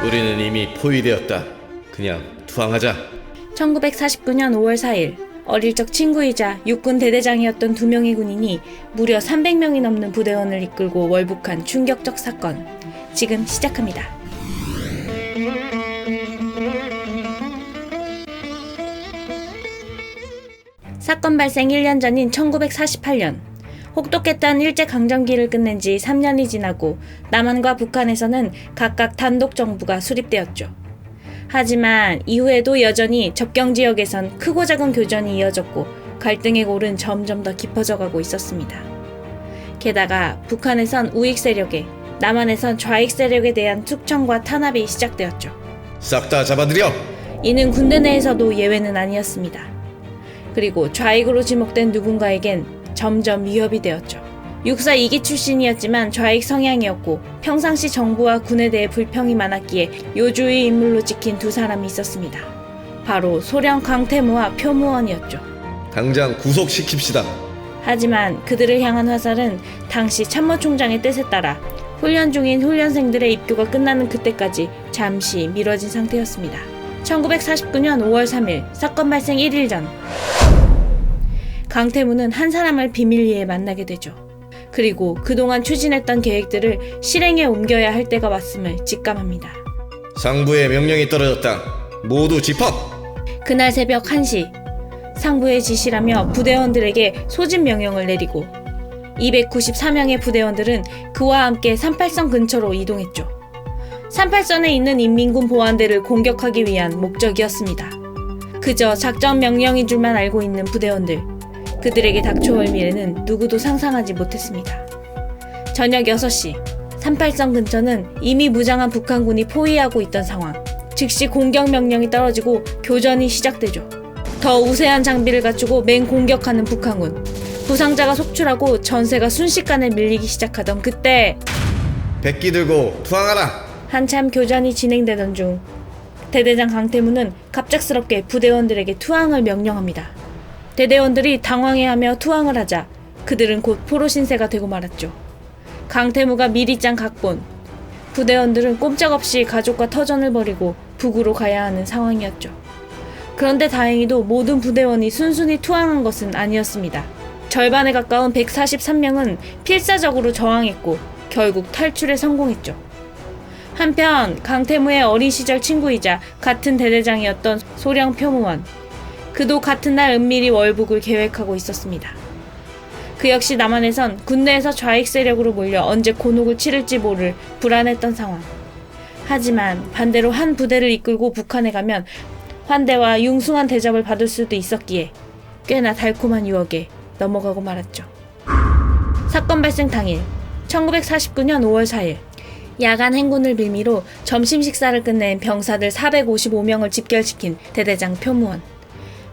우리는 이미 포위되었다. 그냥 투항하자. 1949년 5월 4일 어릴 적 친구이자 육군 대대장이었던 두 명의 군인이 무려 300명이 넘는 부대원을 이끌고 월북한 충격적 사건. 지금 시작합니다. 사건 발생 1년 전인 1948년 혹독했던 일제강점기를 끝낸 지 3년이 지나고 남한과 북한에서는 각각 단독 정부가 수립되었죠. 하지만 이후에도 여전히 접경지역에선 크고 작은 교전이 이어졌고 갈등의 골은 점점 더 깊어져가고 있었습니다. 게다가 북한에선 우익 세력에, 남한에선 좌익 세력에 대한 투청과 탄압이 시작되었죠. 싹 다 잡아들여! 이는 군대 내에서도 예외는 아니었습니다. 그리고 좌익으로 지목된 누군가에겐 점점 위협이 되었죠. 육사 2기 출신이었지만 좌익 성향이었고 평상시 정부와 군에 대해 불평이 많았기에 요주의 인물로 찍힌 두 사람이 있었습니다. 바로 소령 강태무와 표무원이었죠. 당장 구속시킵시다. 하지만 그들을 향한 화살은 당시 참모총장의 뜻에 따라 훈련 중인 훈련생들의 입교가 끝나는 그때까지 잠시 미뤄진 상태였습니다. 1949년 5월 3일 사건 발생 1일 전 강태무는 한 사람을 비밀리에 만나게 되죠. 그리고 그동안 추진했던 계획들을 실행에 옮겨야 할 때가 왔음을 직감합니다. 상부의 명령이 떨어졌다. 모두 집합! 그날 새벽 1시 상부의 지시라며 부대원들에게 소집 명령을 내리고 294명의 부대원들은 그와 함께 38선 근처로 이동했죠. 38선에 있는 인민군 보안대를 공격하기 위한 목적이었습니다. 그저 작전 명령인 줄만 알고 있는 부대원들. 그들에게 닥쳐올 미래는 누구도 상상하지 못했습니다. 저녁 6시 38선 근처는 이미 무장한 북한군이 포위하고 있던 상황. 즉시 공격 명령이 떨어지고 교전이 시작되죠. 더 우세한 장비를 갖추고 맹공격하는 북한군. 부상자가 속출하고 전세가 순식간에 밀리기 시작하던 그때 백기 들고 투항하라! 한참 교전이 진행되던 중 대대장 강태무는 갑작스럽게 부대원들에게 투항을 명령합니다. 대대원들이 당황해하며 투항을 하자 그들은 곧 포로 신세가 되고 말았죠. 강태무가 미리 짠 각본. 부대원들은 꼼짝없이 가족과 터전을 벌이고 북으로 가야 하는 상황이었죠. 그런데 다행히도 모든 부대원이 순순히 투항한 것은 아니었습니다. 절반에 가까운 143명은 필사적으로 저항했고 결국 탈출에 성공했죠. 한편 강태무의 어린 시절 친구이자 같은 대대장이었던 소령 표무원. 그도 같은 날 은밀히 월북을 계획하고 있었습니다. 그 역시 남한에선 군내에서 좌익 세력으로 몰려 언제 곤혹을 치를지 모를 불안했던 상황. 하지만 반대로 한 부대를 이끌고 북한에 가면 환대와 융숭한 대접을 받을 수도 있었기에 꽤나 달콤한 유혹에 넘어가고 말았죠. 사건 발생 당일 1949년 5월 4일 야간 행군을 빌미로 점심 식사를 끝낸 병사들 455명을 집결시킨 대대장 표무원.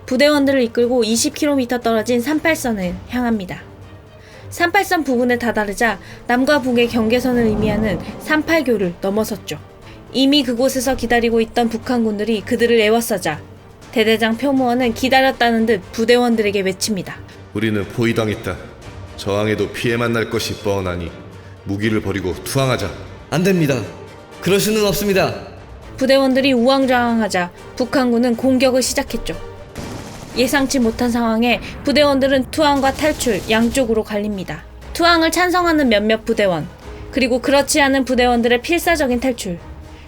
부대원들을 이끌고 20km 떨어진 38선을 향합니다. 38선 부근에 다다르자 남과 북의 경계선을 의미하는 38교를 넘어섰죠. 이미 그곳에서 기다리고 있던 북한군들이 그들을 에워싸자 대대장 표무원은 기다렸다는 듯 부대원들에게 외칩니다. 우리는 포위당했다. 저항해도 피해만 날 것이 뻔하니 무기를 버리고 투항하자. 안 됩니다. 그럴 수는 없습니다. 부대원들이 우왕좌왕하자 북한군은 공격을 시작했죠. 예상치 못한 상황에 부대원들은 투항과 탈출 양쪽으로 갈립니다. 투항을 찬성하는 몇몇 부대원, 그리고 그렇지 않은 부대원들의 필사적인 탈출.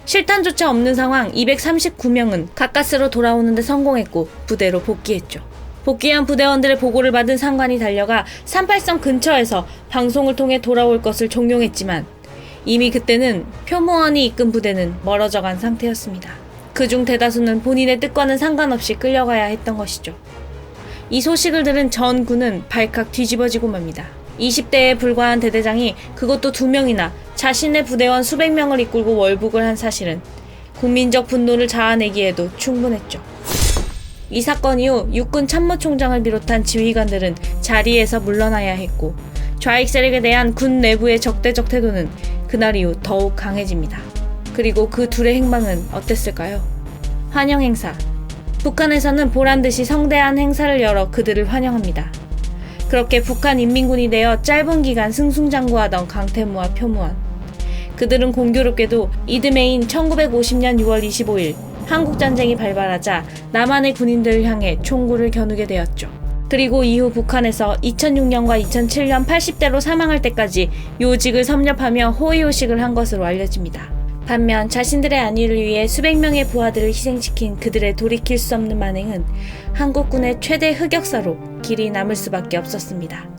실탄조차 없는 상황 239명은 가까스로 돌아오는데 성공했고 부대로 복귀했죠. 복귀한 부대원들의 보고를 받은 상관이 달려가 38선 근처에서 방송을 통해 돌아올 것을 종용했지만 이미 그때는 표무원이 이끈 부대는 멀어져 간 상태였습니다. 그중 대다수는 본인의 뜻과는 상관없이 끌려가야 했던 것이죠. 이 소식을 들은 전 군은 발칵 뒤집어지고 맙니다. 20대에 불과한 대대장이 그것도 2명이나 자신의 부대원 수백 명을 이끌고 월북을 한 사실은 국민적 분노를 자아내기에도 충분했죠. 이 사건 이후 육군 참모총장을 비롯한 지휘관들은 자리에서 물러나야 했고 좌익 세력에 대한 군 내부의 적대적 태도는 그날 이후 더욱 강해집니다. 그리고 그 둘의 행방은 어땠을까요? 환영 행사. 북한에서는 보란듯이 성대한 행사를 열어 그들을 환영합니다. 그렇게 북한 인민군이 되어 짧은 기간 승승장구하던 강태무와 표무원. 그들은 공교롭게도 이듬해인 1950년 6월 25일 한국전쟁이 발발하자 남한의 군인들을 향해 총구를 겨누게 되었죠. 그리고 이후 북한에서 2006년과 2007년 80대로 사망할 때까지 요직을 섭렵하며 호의호식을 한 것으로 알려집니다. 반면 자신들의 안위를 위해 수백 명의 부하들을 희생시킨 그들의 돌이킬 수 없는 만행은 한국군의 최대 흑역사로 길이 남을 수밖에 없었습니다.